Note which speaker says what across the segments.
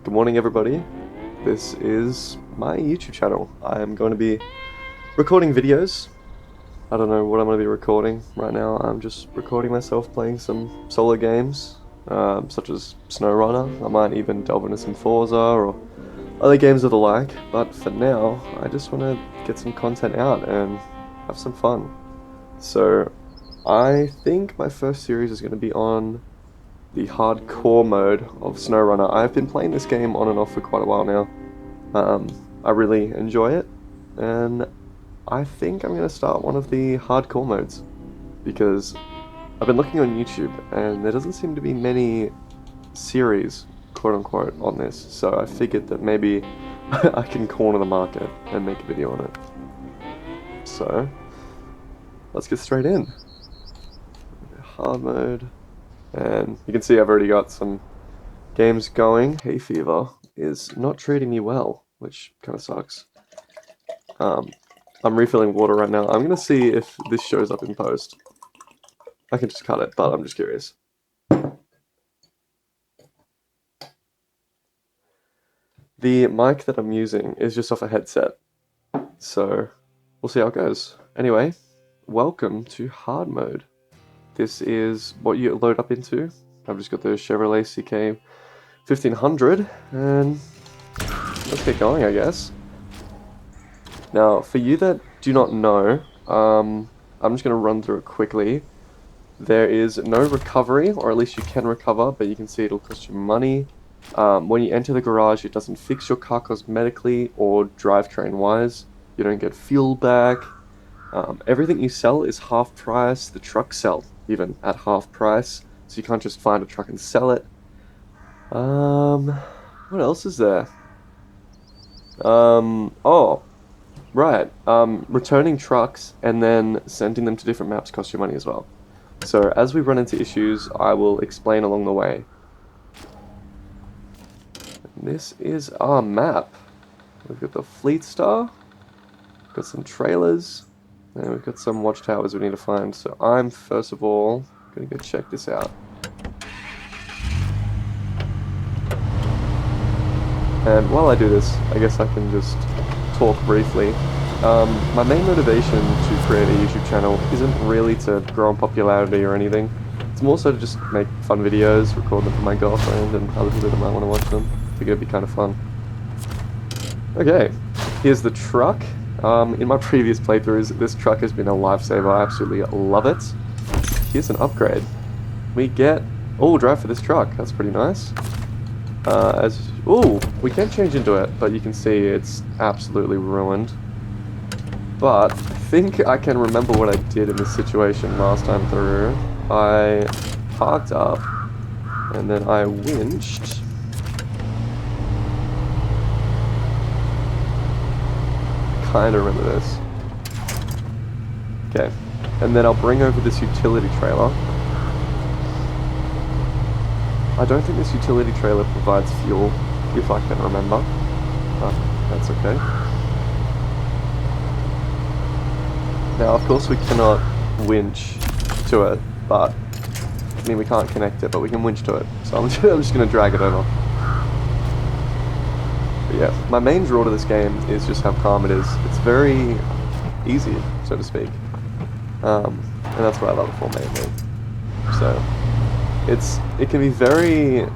Speaker 1: Good morning, everybody. This is my YouTube channel. I am going to be recording videos. I don't know what I'm going to be recording right now. I'm just recording myself playing some solo games, such as Snowrunner. I might even delve into some Forza or other games of the like, but for now, I just want to get some content out and have some fun. So, I think my first series is going to be on the hardcore mode of Snowrunner. I've been playing this game on and off for quite a while now. I really enjoy it, and I think I'm going to start one of the hardcore modes, because I've been looking on YouTube and there doesn't seem to be many series, quote unquote, on this, so I figured that maybe I can corner the market and make a video on it. So, let's get straight in. Hard mode. And you can see I've already got some games going. Hay fever is not treating me well, which kind of sucks. I'm refilling water right now. I'm going to see if this shows up in post. I can just cut it, but I'm just curious. The mic that I'm using is just off a headset, so we'll see how it goes. Anyway, welcome to hard mode. This is what you load up into. I've just got the Chevrolet CK 1500, and let's get going, I guess. Now, for you that do not know, I'm just going to run through it quickly. There is no recovery, or at least you can recover, but you can see it'll cost you money. When you enter the garage, it doesn't fix your car cosmetically or drivetrain-wise. You don't get fuel back. Everything you sell is half price. The trucks sell even at half price, so you can't just find a truck and sell it. What else is there? Oh, right. Returning trucks and then sending them to different maps costs you money as well. So as we run into issues, I will explain along the way. This is our map. We've got the Fleetstar, got some trailers, and we've got some watchtowers we need to find. So I'm, first of all, going to go check this out. And while I do this, I guess I can just talk briefly. My main motivation to create a YouTube channel isn't really to grow in popularity or anything. It's more so to just make fun videos, record them for my girlfriend and other people that might want to watch them. I think it'd be kind of fun. Okay, here's the truck. In my previous playthroughs, this truck has been a lifesaver. I absolutely love it. Here's an upgrade. We get all-wheel drive for this truck. That's pretty nice. We can change into it, but you can see it's absolutely ruined. But I think I can remember what I did in this situation last time through. I parked up, and then I winched. I kind of remember this. Okay, and then I'll bring over this utility trailer. I don't think this utility trailer provides fuel, if I can remember, but that's okay. Now, of course, we cannot winch to it, but I mean, we can't connect it, but we can winch to it. So I'm just going to drag it over. But yeah, my main draw to this game is just how calm it is. It's very easy, so to speak. And that's what I love it for mainly. So, it can be very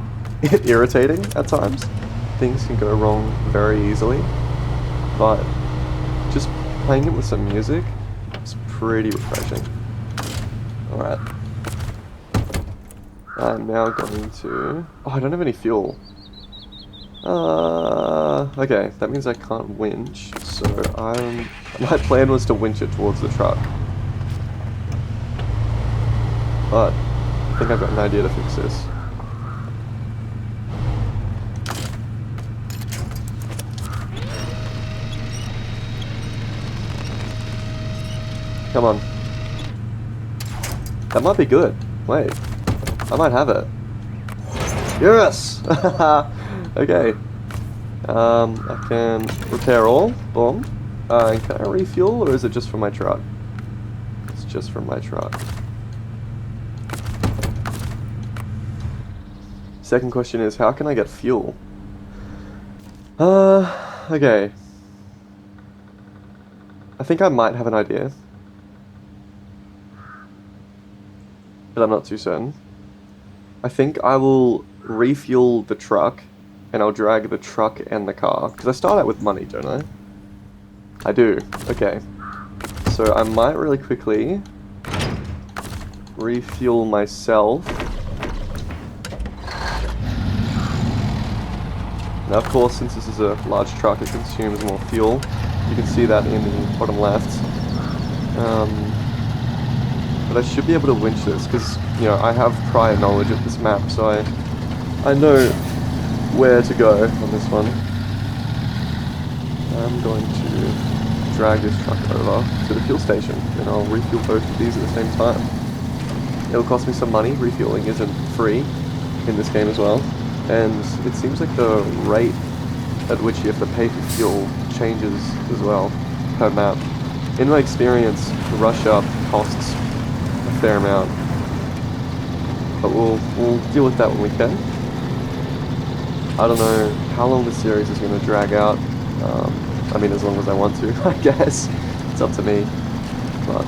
Speaker 1: irritating at times. Things can go wrong very easily. But just playing it with some music is pretty refreshing. Alright. I'm now going to... Oh, I don't have any fuel. Okay, that means I can't winch, so my plan was to winch it towards the truck. But I think I've got an idea to fix this. Come on. That might be good. Wait. I might have it. Yes! Okay. I can repair all. Boom. Can I refuel, or is it just for my truck? It's just for my truck. Second question is, how can I get fuel? Okay. I think I might have an idea, but I'm not too certain. I think I will refuel the truck, and I'll drag the truck and the car, because I start out with money, don't I? I do. Okay. So I might really quickly refuel myself. Now, of course, since this is a large truck, it consumes more fuel. You can see that in the bottom left. But I should be able to winch this, because, you know, I have prior knowledge of this map, so I know where to go on this one. I'm going to drag this truck over to the fuel station, and I'll refuel both of these at the same time. It'll cost me some money. Refueling isn't free in this game as well. And it seems like the rate at which you have to pay for fuel changes as well per map. In my experience, rush up costs a fair amount, but we'll deal with that when we can. I don't know how long the series is going to drag out. I mean, as long as I want to, I guess. It's up to me. But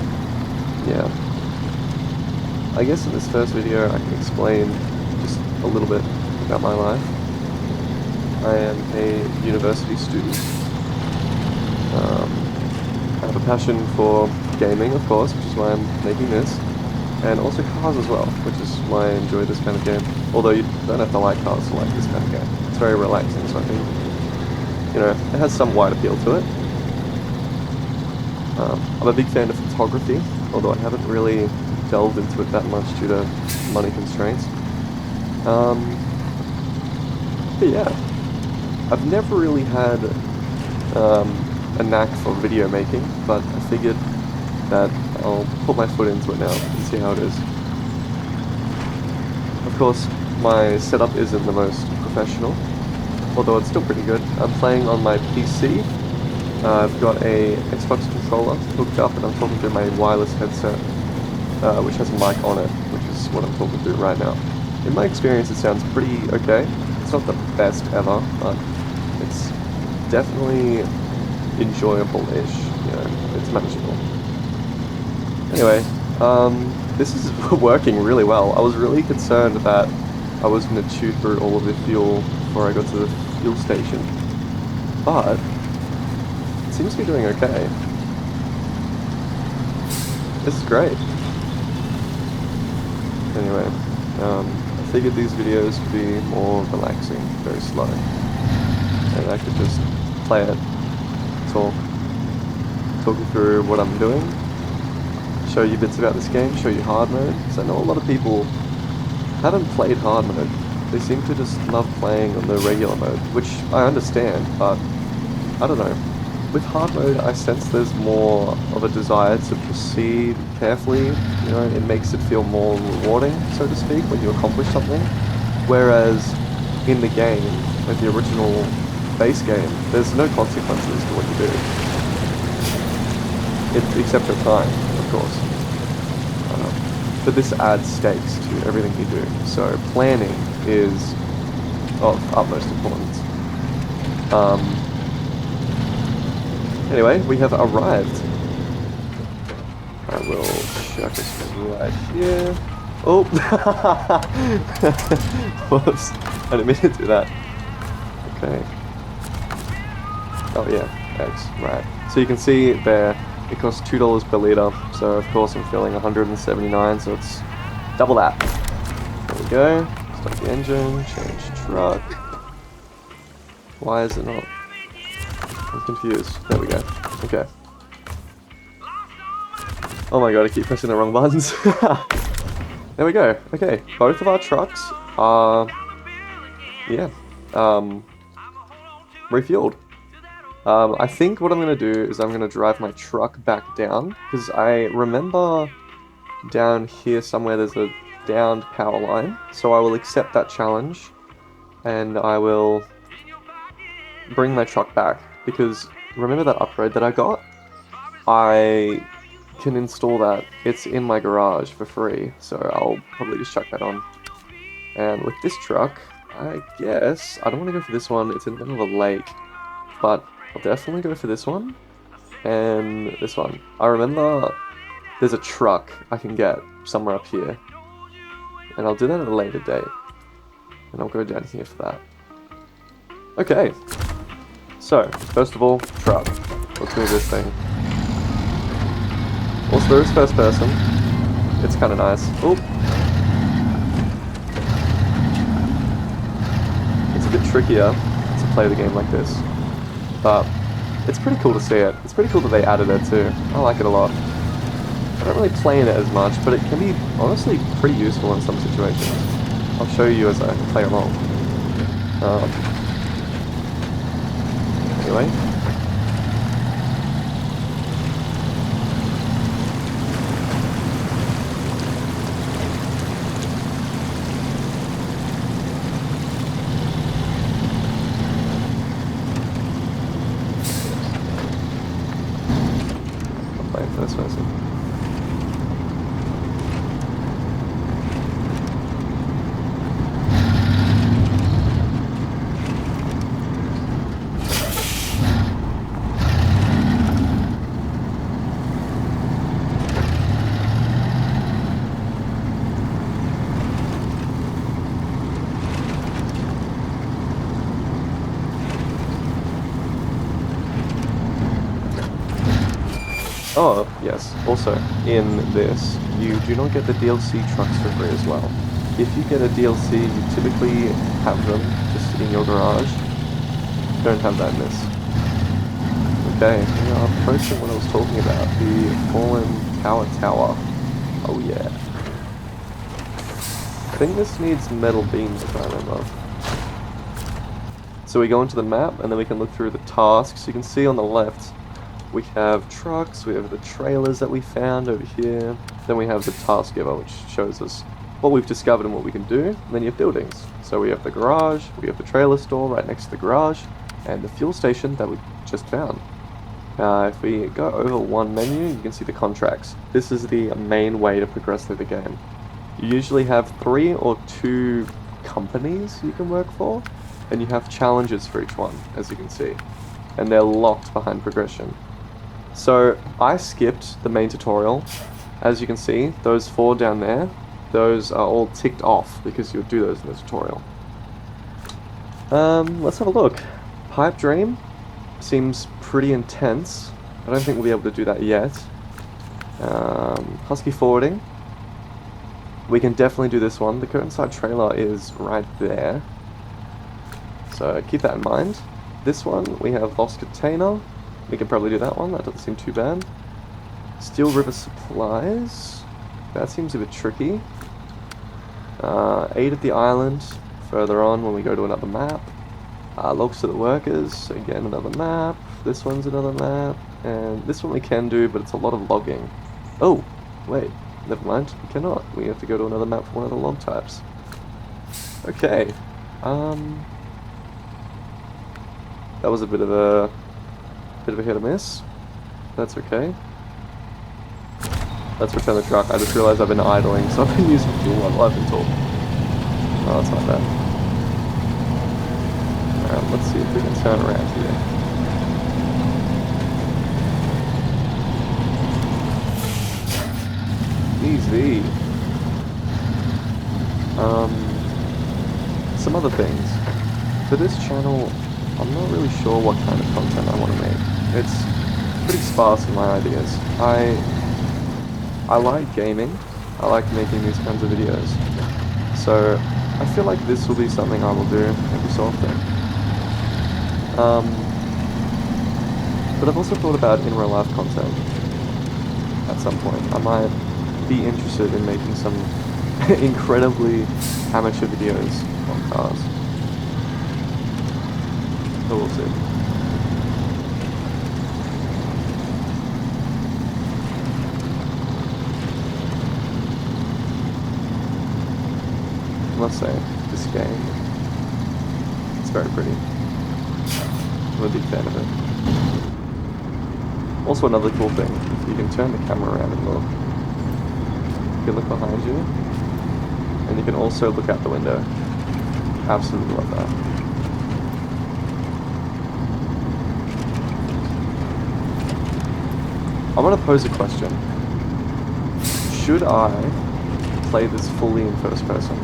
Speaker 1: yeah, I guess in this first video I can explain just a little bit about my life. I am a university student. I have a passion for gaming, of course, which is why I'm making this, and also cars as well, which is why I enjoy this kind of game. Although you don't have to like cars to like this kind of game. It's very relaxing, so I think, you know, it has some wide appeal to it. I'm a big fan of photography, although I haven't really delved into it that much due to money constraints. But yeah, I've never really had a knack for video making, but I figured that I'll put my foot into it now and see how it is. Of course, my setup isn't the most professional, although it's still pretty good. I'm playing on my PC. I've got a Xbox controller hooked up, and I'm talking through my wireless headset, which has a mic on it, which is what I'm talking through right now. In my experience, it sounds pretty okay. It's not the best ever, but it's definitely enjoyable-ish. You know, it's manageable. Anyway, this is working really well. I was really concerned that I was going to chew through all of the fuel before I got to the fuel station, but it seems to be doing okay. This is great. Anyway, I figured these videos could be more relaxing, very slow, and I could just play it, talk you through what I'm doing, show you bits about this game, show you hard mode, because I know a lot of people haven't played hard mode. They seem to just love playing on the regular mode, which I understand, but I don't know. With hard mode, I sense there's more of a desire to proceed carefully. You know, it makes it feel more rewarding, so to speak, when you accomplish something. Whereas in the game, like the original base game, there's no consequences to what you do. Except for time, of course. But this adds stakes to everything you do. So planning is of utmost importance. Anyway, we have arrived. I will chuck this right here. Oh! Whoops. I didn't mean to do that. Okay. Oh yeah, X. Right. So you can see there, it costs $2 per litre. So of course I'm filling 179, so it's double that. There we go. Start the engine, change truck. Why is it not? I'm confused. There we go. Okay. Oh my god, I keep pressing the wrong buttons. There we go. Okay, both of our trucks are, yeah, refueled. I think what I'm going to do is I'm going to drive my truck back down, because I remember down here somewhere there's a downed power line, so I will accept that challenge, and I will bring my truck back, because remember that upgrade that I got? I can install that. It's in my garage for free, so I'll probably just chuck that on. And with this truck, I guess I don't want to go for this one. It's in the middle of a lake, but I'll definitely go for this one and this one. I remember there's a truck I can get somewhere up here, and I'll do that at a later date, and I'll go down here for that. Okay, so first of all, truck. Let's move this thing. Also, there is first person. It's kind of nice. Oh. It's a bit trickier to play the game like this, but it's pretty cool to see it. It's pretty cool that they added it too. I like it a lot. I don't really play in it as much, but it can be honestly pretty useful in some situations. I'll show you as I play along. Anyway. I'm playing first person. Oh, yes. Also, in this, you do not get the DLC trucks for free as well. If you get a DLC, you typically have them just in your garage. You don't have that in this. Okay, we are approaching what I was talking about, the fallen tower. Oh yeah. I think this needs metal beams, if I remember. So we go into the map, and then we can look through the tasks. You can see on the left, we have trucks, we have the trailers that we found over here, then we have the task giver, which shows us what we've discovered and what we can do, and then you have buildings. So we have the garage, we have the trailer store right next to the garage, and the fuel station that we just found. If we go over one menu, you can see the contracts. This is the main way to progress through the game. You usually have 3 or 2 companies you can work for, and you have challenges for each one, as you can see, and they're locked behind progression. So I skipped the main tutorial. As you can see, those 4 down there, those are all ticked off because you'll do those in the tutorial. Let's have a look. Pipe Dream seems pretty intense. I don't think we'll be able to do that yet. Husky Forwarding. We can definitely do this one. The Curtainside trailer is right there, so keep that in mind. This one, we have Lost Container. We can probably do that one, that doesn't seem too bad. Steel River Supplies. That seems a bit tricky. Aid at the Island, further on when we go to another map. Logs to the Workers, again another map. This one's another map. And this one we can do, but it's a lot of logging. Oh, wait, never mind, we cannot. We have to go to another map for one of the log types. Okay, that was a bit of a hit or miss. That's okay. Let's return the truck. I just realized I've been idling, so I've been using fuel while I've been talking. Oh, that's not bad. Alright, let's see if we can turn around here. Easy. Some other things. For this channel, I'm not really sure what kind of content I want to make. It's pretty sparse in my ideas. I like gaming. I like making these kinds of videos. So I feel like this will be something I will do every so often. But I've also thought about in real life content at some point. I might be interested in making some incredibly amateur videos on cars. So we'll see. I must say, this game, it's very pretty. I'm a big fan of it. Also another cool thing, you can turn the camera around and look. You can look behind you, and you can also look out the window. Absolutely love that. I want to pose a question. Should I play this fully in first person?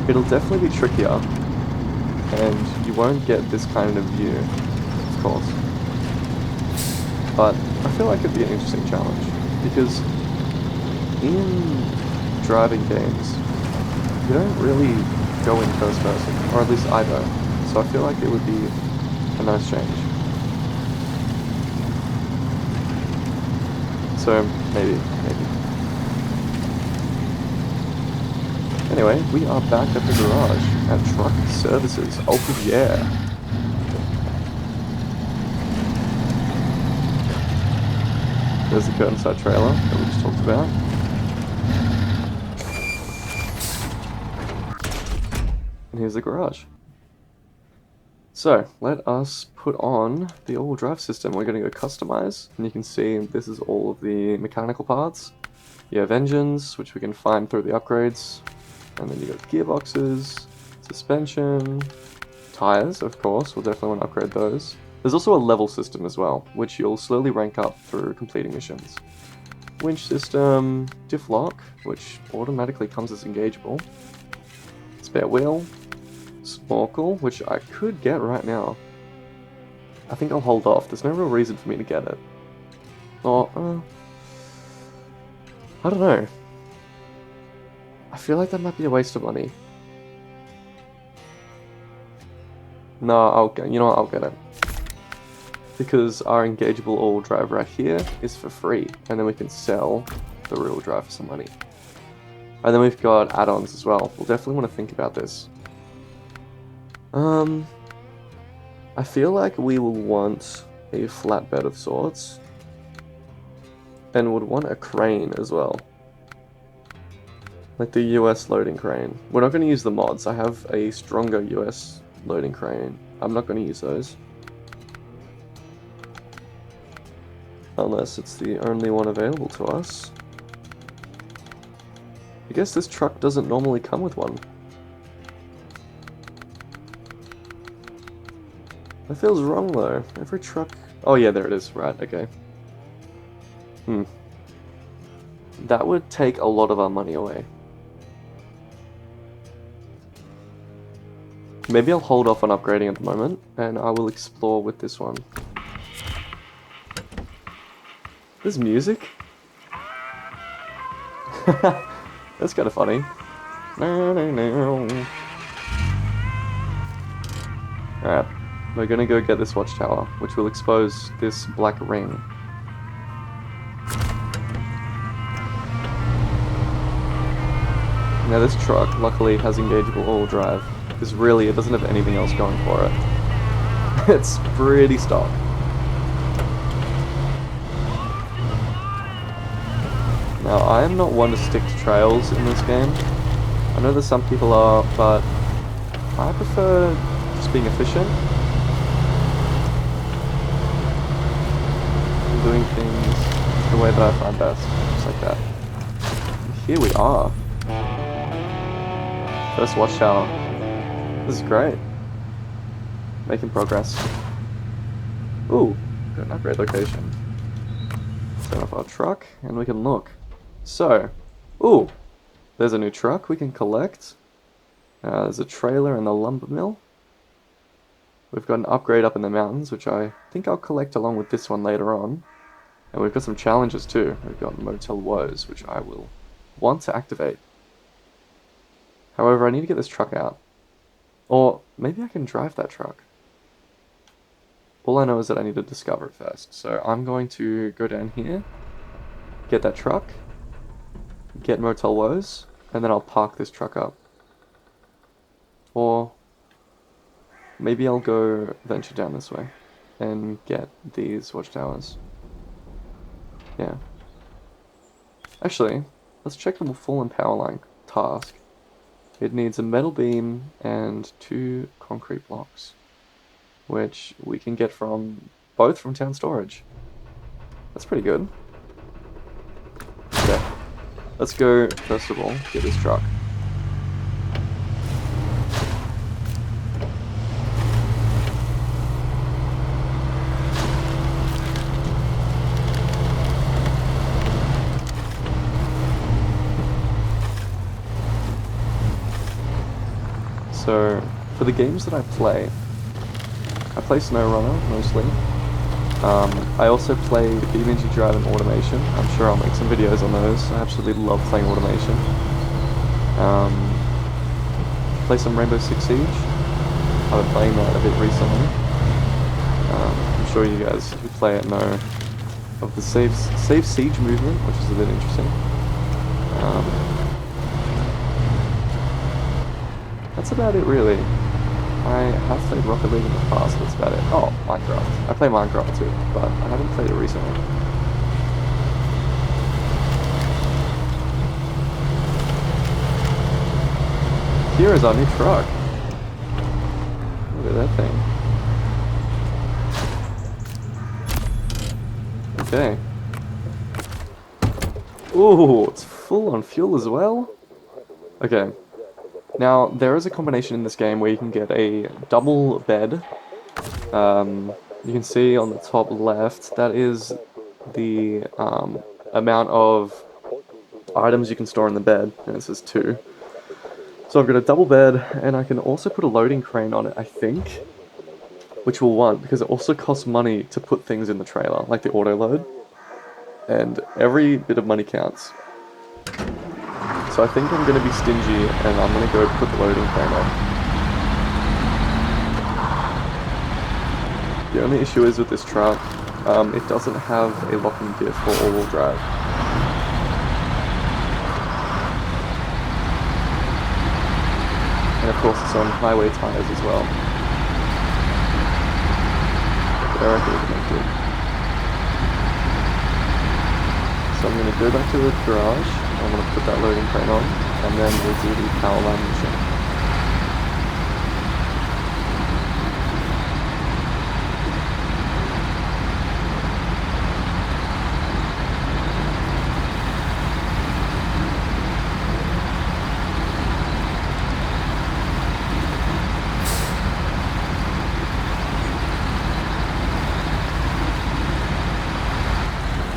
Speaker 1: It'll definitely be trickier, and you won't get this kind of view, of course. But I feel like it'd be an interesting challenge, because in driving games, you don't really go in first person, or at least I don't, so I feel like it would be a nice change. So, maybe. Anyway, we are back at the garage at Truck Services. Oh yeah! There's the curtain side trailer that we just talked about. And here's the garage. So, let us put on the all-wheel drive system. We're going to go customize, and you can see this is all of the mechanical parts. You have engines, which we can find through the upgrades, and then you got gearboxes, suspension, tires, of course, we'll definitely want to upgrade those. There's also a level system as well, which you'll slowly rank up through completing missions. Winch system, diff lock, which automatically comes as engageable. Spare wheel. Snorkel, which I could get right now. I think I'll hold off. There's no real reason for me to get it. Or, I don't know. I feel like that might be a waste of money. No, you know what, I'll get it. Because our engageable all-wheel drive right here is for free, and then we can sell the rear-wheel drive for some money. And then we've got add-ons as well. We'll definitely want to think about this. I feel like we will want a flatbed of sorts, and would want a crane as well. Like the US loading crane. We're not going to use the mods. I have a stronger US loading crane. I'm not going to use those. Unless it's the only one available to us. I guess this truck doesn't normally come with one. That feels wrong though. Every truck... Oh yeah, there it is. Right, okay. That would take a lot of our money away. Maybe I'll hold off on upgrading at the moment, and I will explore with this one. There's music? That's kind of funny. Alright, we're gonna go get this watchtower, which will expose this black ring. Now this truck, luckily, has engageable all-wheel drive, because really it doesn't have anything else going for it. It's pretty stock. Now, I am not one to stick to trails in this game. I know that some people are, but I prefer just being efficient and doing things the way that I find best, just like that. Here we are. First watchtower. This is great. Making progress. Ooh, got an upgrade location. Turn off our truck, and we can look. So, ooh, there's a new truck we can collect. There's a trailer and the lumber mill. We've got an upgrade up in the mountains, which I think I'll collect along with this one later on. And we've got some challenges too. We've got Motel Woes, which I will want to activate. However, I need to get this truck out. Or maybe I can drive that truck. All I know is that I need to discover it first. So I'm going to go down here, get that truck, get Motel Woes, and then I'll park this truck up. Or maybe I'll go venture down this way and get these watchtowers. Yeah. Actually, let's check the full Powerline task. It needs a metal beam and 2 concrete blocks, which we can get from both from town storage. That's pretty good. Okay, let's go first of all get this truck. So, for the games that I play Snowrunner mostly. I also play BeamNG Drive and Automation. I'm sure I'll make some videos on those. I absolutely love playing Automation. Play some Rainbow Six Siege. I've been playing that a bit recently. I'm sure you guys who play it know of the Save Siege movement, which is a bit interesting. That's about it, really. I have played Rocket League in the past, that's about it. Oh, Minecraft. I play Minecraft too, but I haven't played it recently. Here is our new truck. Look at that thing. Okay. Ooh, it's full on fuel as well. Okay. Now, there is a combination in this game where you can get a double bed. You can see on the top left, that is the amount of items you can store in the bed, and it says 2. So I've got a double bed, and I can also put a loading crane on it, I think, which we'll want, because it also costs money to put things in the trailer, like the auto load, and every bit of money counts. So I think I'm going to be stingy, and I'm going to go put the loading crane on. The only issue is with this truck, it doesn't have a locking diff for all-wheel drive. And of course it's on highway tires as well. But I reckon we can make it. So I'm going to go back to the garage, I'm going to put that loading crane on, and then we'll do the Powerline mission.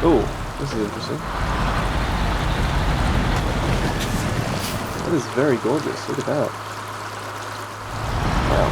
Speaker 1: Oh, this is interesting. That is very gorgeous, look at that. Wow.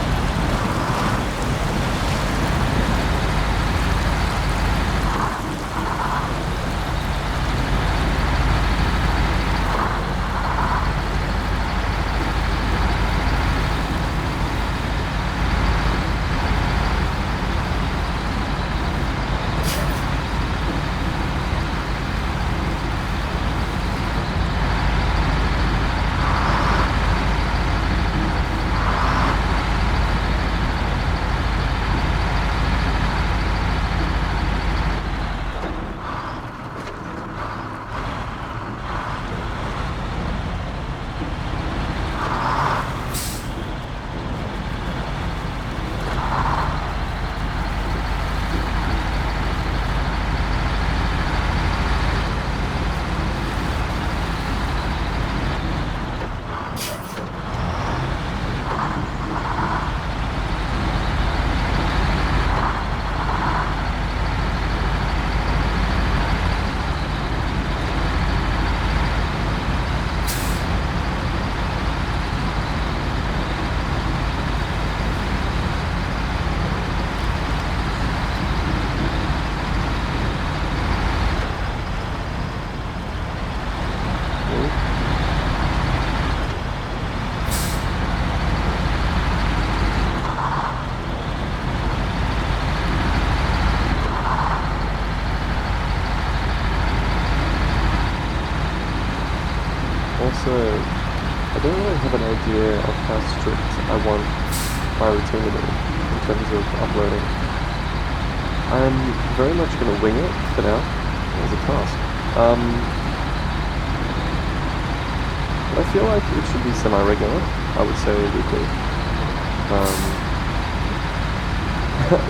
Speaker 1: Also, I don't really have an idea of how strict I want my routine to be in terms of uploading. I'm very much going to wing it for now, as a task. But I feel like it should be semi-regular, I would say weekly.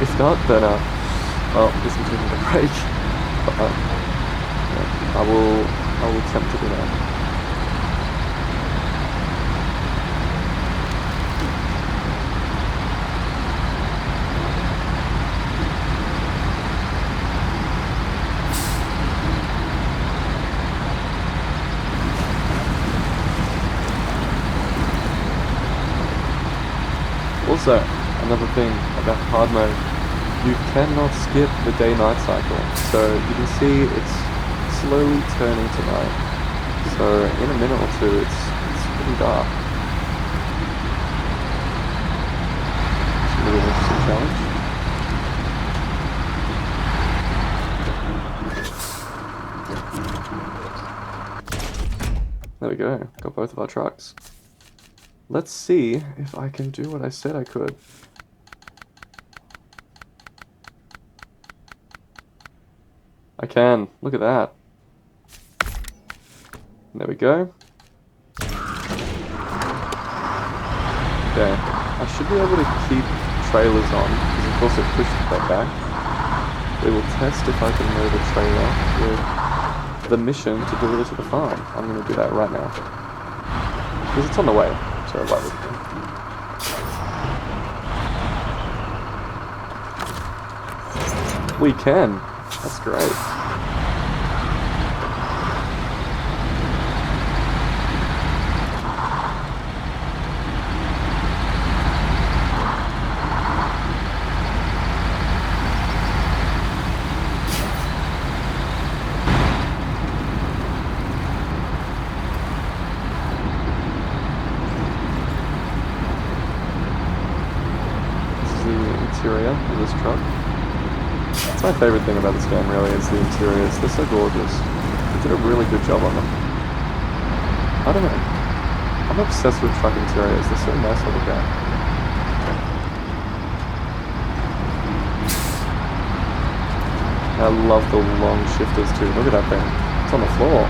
Speaker 1: If not, then, well, this is taking a break. But, yeah, I will attempt to do that. Also, another thing about hard mode, you cannot skip the day-night cycle. So you can see it's slowly turning to night. So in a minute or two, it's pretty dark. It's a really interesting challenge. There we go, got both of our trucks. Let's see if I can do what I said I could. I can, look at that. There we go. Okay, I should be able to keep trailers on, because of course it pushed that back. We will test if I can load a trailer with the mission to deliver to the farm. I'm going to do that right now. Because it's on the way, so why would we? We can. That's great. Interior of this truck. That's my favorite thing about this game, really, is the interiors. They're so gorgeous. They did a really good job on them. I don't know. I'm obsessed with truck interiors. They're so nice to look at. I love the long shifters too. Look at that thing. It's on the floor.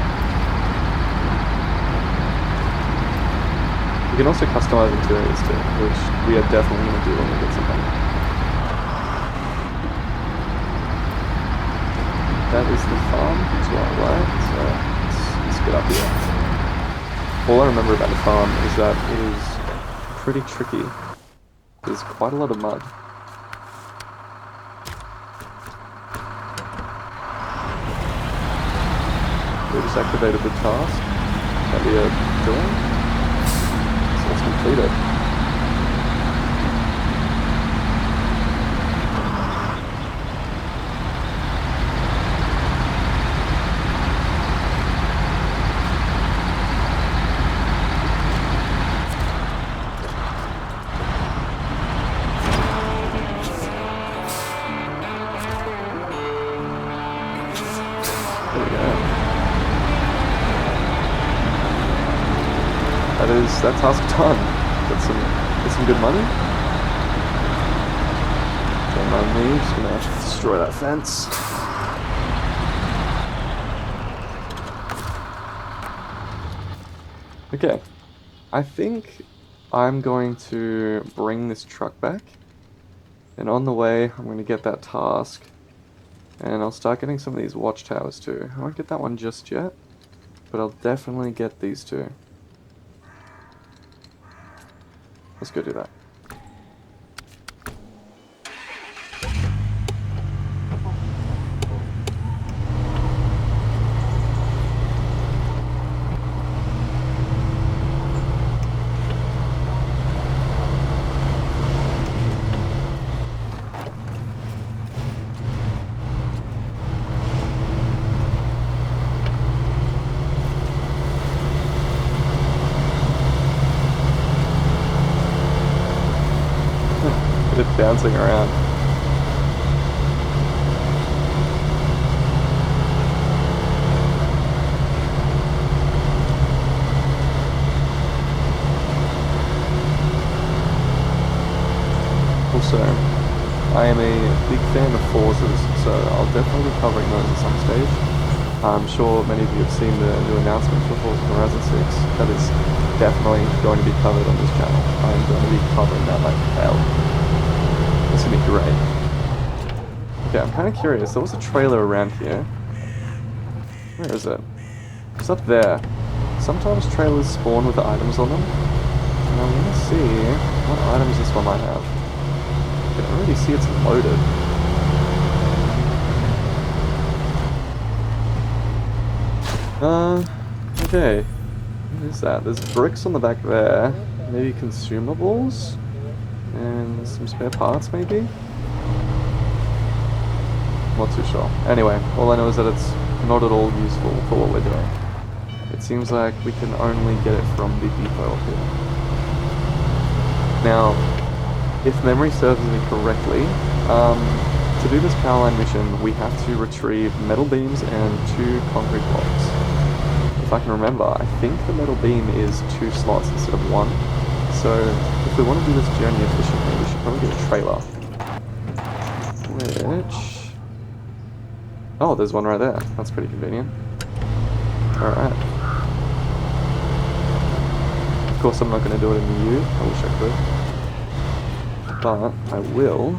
Speaker 1: You can also customize interiors too, which we are definitely going to do when we get something. That is the farm to our right, so let's get up here. All I remember about the farm is that it is pretty tricky. There's quite a lot of mud. We just activated the task that we are doing, so let's complete it. That task done. Get some good money. Don't mind me, just gonna destroy that fence. Okay, I think I'm going to bring this truck back, and on the way I'm going to get that task, and I'll start getting some of these watchtowers too. I won't get that one just yet, but I'll definitely get these two. Let's go do that. It's bouncing around. Also, I am a big fan of forces, so I'll definitely be covering those at some stage. I'm sure many of you have seen the new announcement for Forza Horizon 6. That is definitely going to be covered on this channel. I'm going to be covering that like hell. It's going to be great. Okay, I'm kind of curious. There was a trailer around here. Where is it? It's up there. Sometimes trailers spawn with items on them. And I want to see what items this one might have. I can already see it's loaded. Okay. What is that? There's bricks on the back there. Maybe consumables? And some spare parts, maybe? Not too sure. Anyway, all I know is that it's not at all useful for what we're doing. It seems like we can only get it from the depot up here. Now, if memory serves me correctly, to do this Powerline mission, we have to retrieve metal beams and 2 concrete blocks. If I can remember, I think the metal beam is 2 slots instead of 1. So, if we want to do this journey efficiently, we should probably get a trailer. Which... oh, there's one right there. That's pretty convenient. Alright. Of course, I'm not going to do it in the U. I wish I could. But I will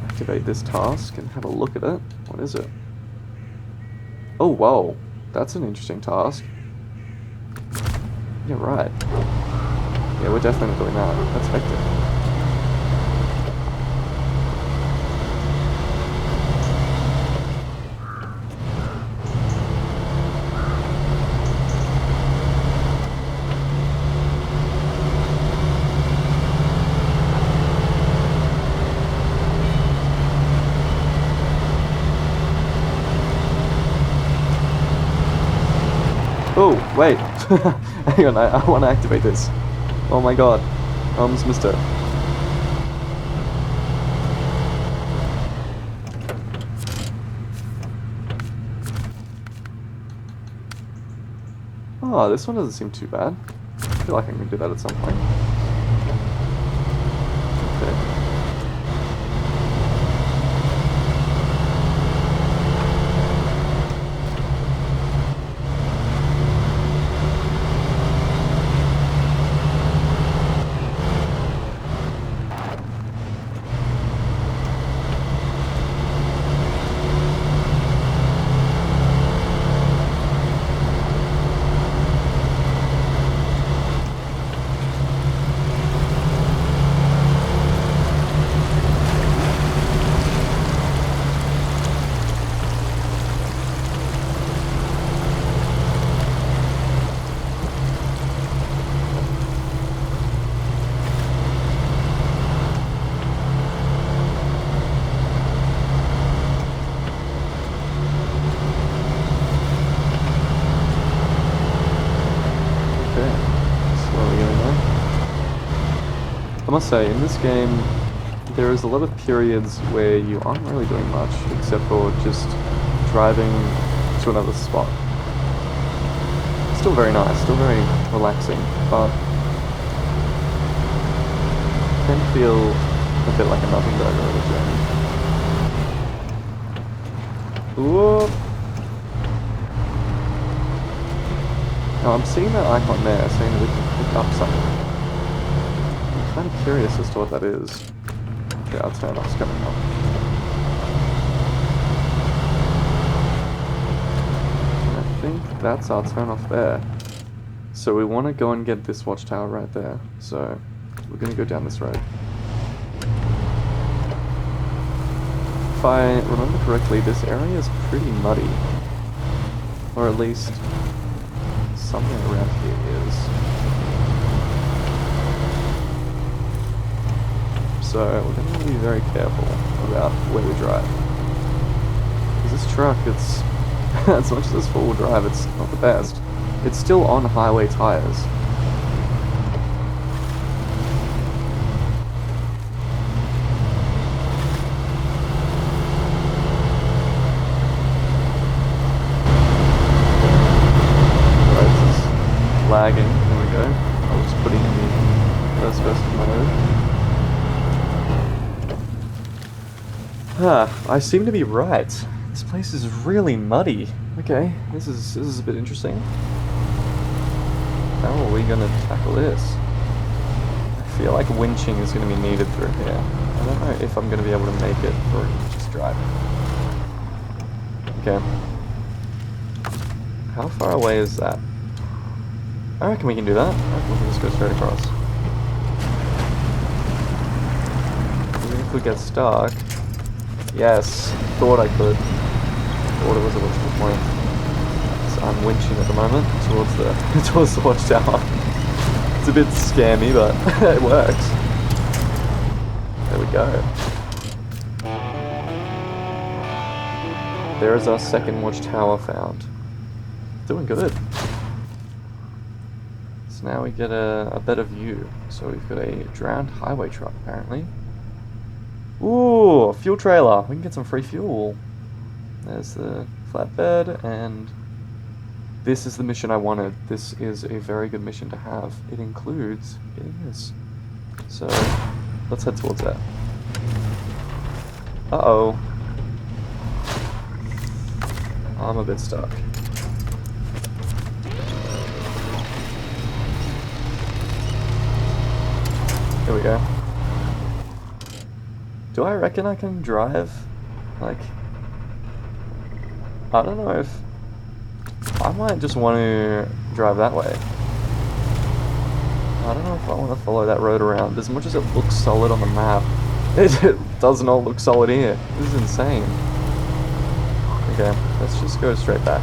Speaker 1: activate this task and have a look at it. What is it? Oh, whoa. That's an interesting task. Yeah, right. Yeah, we're definitely not doing that. That's hectic. Oh, wait. Hang on, I want to activate this. Oh my god. Mister. Oh, this one doesn't seem too bad. I feel like I can do that at some point. Okay. I must say, in this game, there is a lot of periods where you aren't really doing much, except for just driving to another spot. Still very nice, still very relaxing, but can feel a bit like a nothing burger of a journey. Whoop! Now I'm seeing that icon there, saying that we can pick up something. I'm kind of curious as to what that is. Okay, our turn off's coming up. I think that's our turn off there. So we want to go and get this watchtower right there. So we're going to go down this road. If I remember correctly, this area is pretty muddy. Or at least somewhere around here is. So we're going to be very careful about where we drive. Because this truck, it's, as much as it's four-wheel drive, it's not the best. It's still on highway tires. Right, this is lagging. There we go. I was putting in the first person mode. I seem to be right. This place is really muddy. Okay, this is a bit interesting. How are we gonna tackle this? I feel like winching is gonna be needed through here. I don't know if I'm gonna be able to make it or just driving. Okay. How far away is that? I reckon we can do that. I reckon we can just go straight across. Even if we get stuck. Yes, thought I could. Thought it was a wishful point. So I'm winching at the moment towards the watchtower. It's a bit scammy, but it works. go. There is our second watchtower found. Doing good. So now we get a better view. So we've got a drowned highway truck, apparently. Ooh, a fuel trailer. We can get some free fuel. There's the flatbed, and this is the mission I wanted. This is a very good mission to have. It includes getting this. So, let's head towards that. Uh-oh. I'm a bit stuck. Here we go. Do I reckon I can drive? Like, I don't know if... I might just want to drive that way. I don't know if I want to follow that road around. As much as it looks solid on the map, it does not look solid here. This is insane. Okay, let's just go straight back.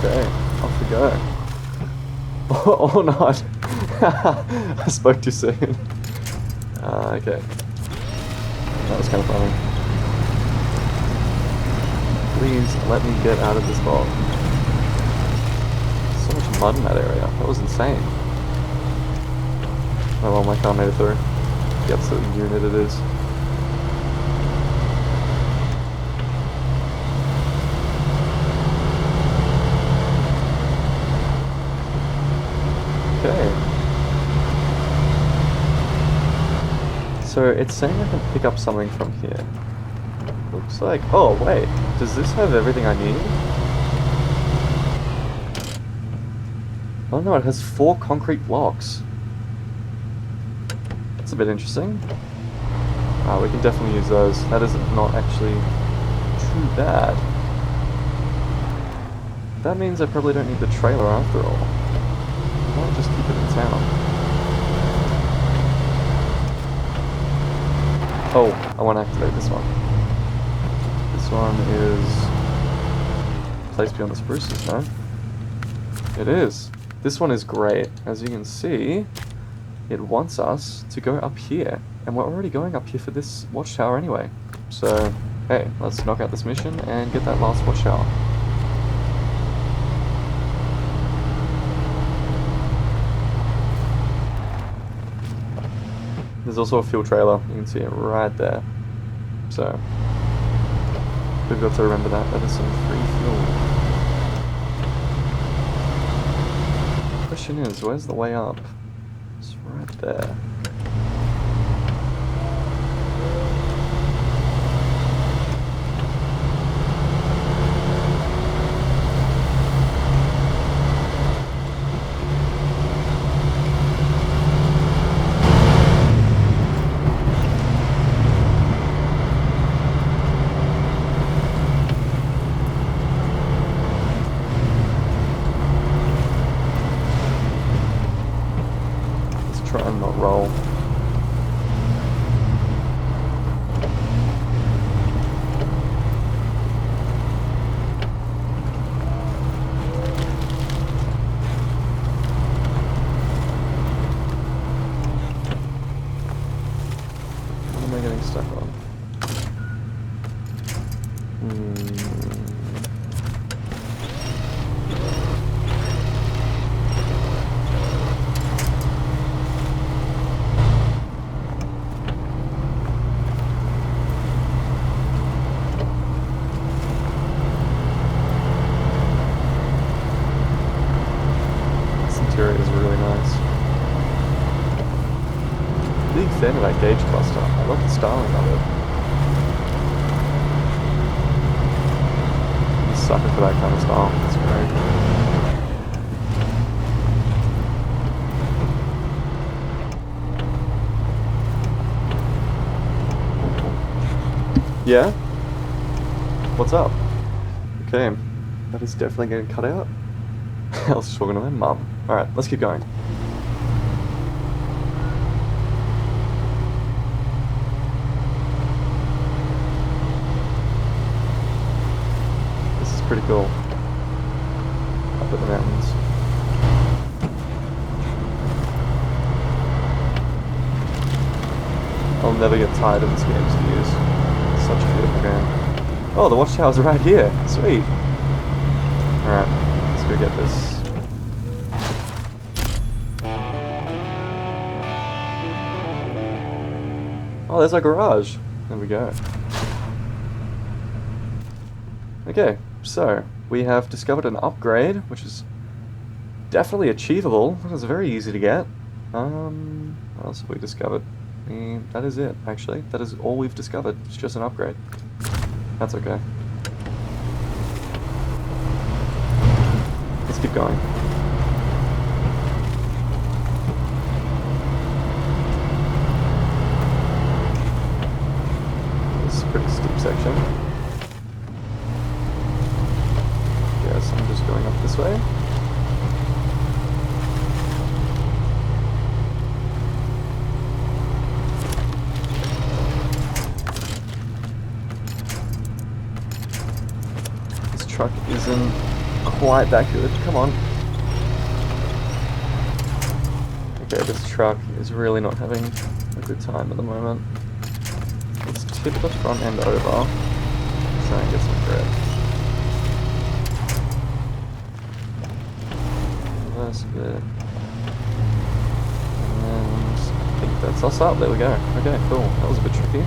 Speaker 1: Okay, off we go. Or not. I spoke too soon. Okay. That was kind of funny. Please let me get out of this bog. So much mud in that area. That was insane. Oh well, my car made it through. The absolute unit it is. Okay. So it's saying I can pick up something from here. Looks like... Oh, wait. Does this have everything I need? Oh no, it has 4 concrete blocks. That's a bit interesting. We can definitely use those. That is not actually too bad. That means I probably don't need the trailer after all. I might just keep it in town. Oh, I want to activate this one. This one is... Place beyond the spruces, no? It is. This one is great. As you can see, it wants us to go up here. And we're already going up here for this watchtower anyway. So, hey, let's knock out this mission and get that last watchtower. There's also a fuel trailer, you can see it right there. So, we've got to remember that. That is some free fuel. The question is, where's the way up? It's right there. Try and not roll. fan of that gauge cluster. I love the styling of it. I'm a sucker for that kind of style. It's great. Yeah? What's up? Okay, that is definitely getting cut out. I was talking to my mum. Alright, let's keep going. This is pretty cool. Up in the mountains. I'll never get tired of this game's views. It's such a beautiful game. Oh, the watchtower's right here. Sweet. Alright, let's go get this. Oh, there's our garage. There we go. Okay, so we have discovered an upgrade, which is definitely achievable. It was very easy to get. What else have we discovered? That is it, actually. That is all we've discovered. It's just an upgrade. That's okay. Let's keep going. This is a pretty steep section. Guess I'm just going up this way. Truck isn't quite that good. Come on. Okay, this truck is really not having a good time at the moment. Let's tip the front end over. Try and get some grip. Reverse a bit. And I think that's us up. There we go. Okay, cool. That was a bit tricky.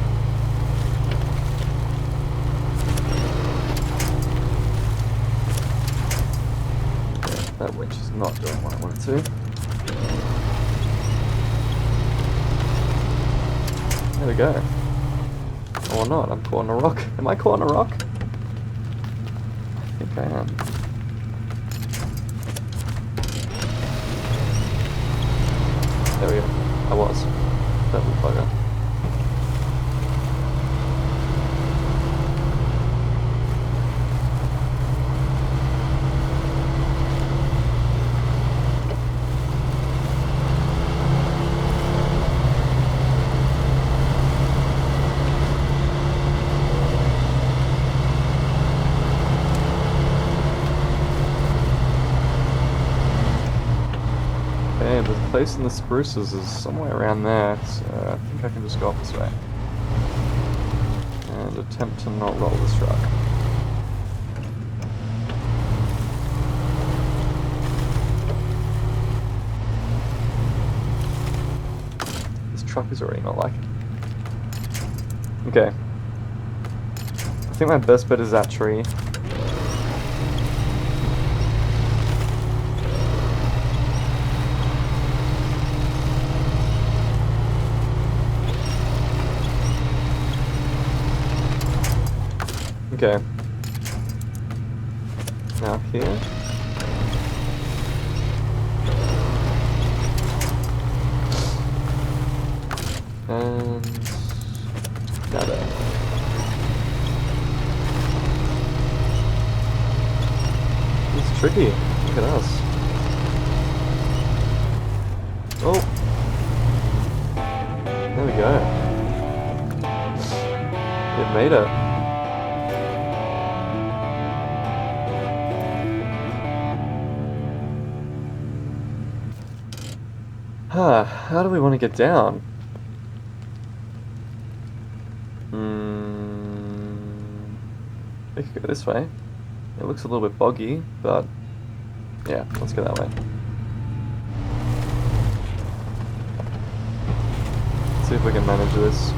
Speaker 1: That winch is not doing what I want it to. There we go. Or not, I'm caught on a rock. Am I caught on a rock? I think I am. There we go. I was. That little bugger. The place in the spruces is somewhere around there, so I think I can just go up this way. And attempt to not roll this truck. This truck is already not like it. Okay. I think my best bet is that tree. Okay. Now here. And now there. It's tricky. Look at us. Oh. There we go. It made it. How do we want to get down? We could go this way. It looks a little bit boggy, but yeah, let's go that way. Let's see if we can manage this.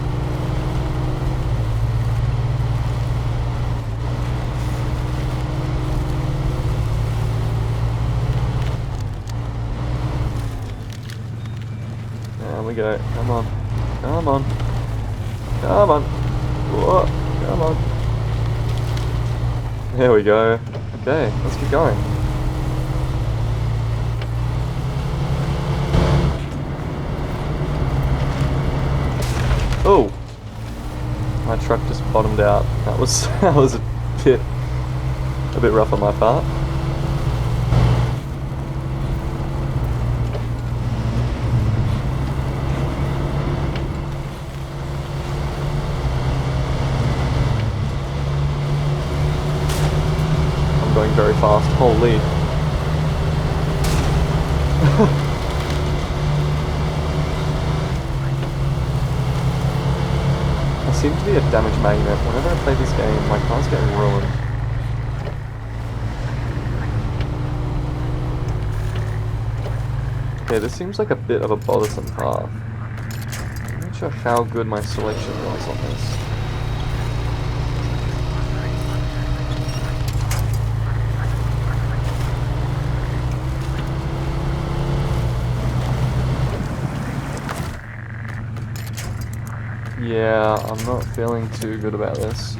Speaker 1: There we go, come on. Come on. Come on. Whoa. Come on. There we go. Okay, let's keep going. Oh! My truck just bottomed out. That was a bit rough on my part. I'm going very fast. Holy. I seem to be a damage magnet. Whenever I play this game, my car's getting ruined. Okay, this seems like a bit of a bothersome path. I'm not sure how good my selection was on this. Yeah, I'm not feeling too good about this.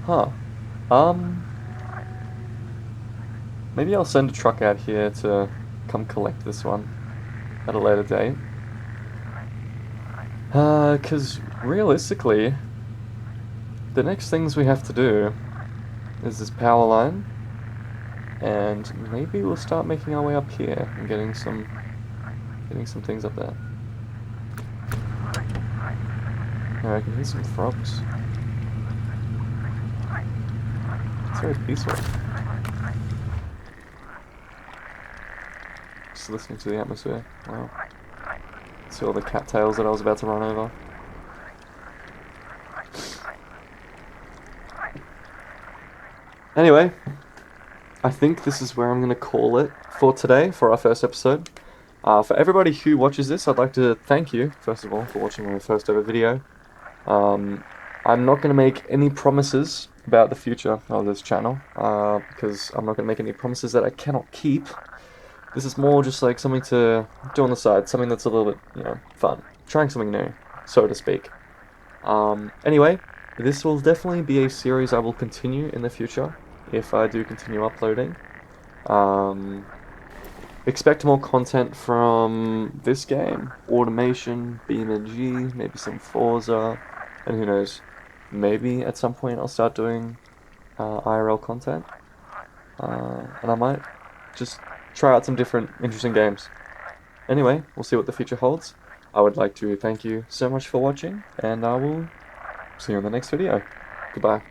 Speaker 1: Huh. Maybe I'll send a truck out here to come collect this one at a later date. 'Cause realistically, the next things we have to do is this power line, and maybe we'll start making our way up here and getting some things up there. I can hear some frogs. It's very peaceful. Just listening to the atmosphere. Wow. See all the cattails that I was about to run over. Anyway, I think this is where I'm going to call it for today, for our first episode. For everybody who watches this, I'd like to thank you, first of all, for watching my first ever video. I'm not going to make any promises about the future of this channel, because I'm not going to make any promises that I cannot keep. This is more just like something to do on the side, something that's a little bit, fun. Trying something new, so to speak. Anyway, this will definitely be a series I will continue in the future, if I do continue uploading. Expect more content from this game, Automation, BeamNG, maybe some Forza, and who knows, maybe at some point I'll start doing IRL content, and I might just try out some different interesting games. Anyway, we'll see what the future holds. I would like to thank you so much for watching, and I will see you in the next video. Goodbye.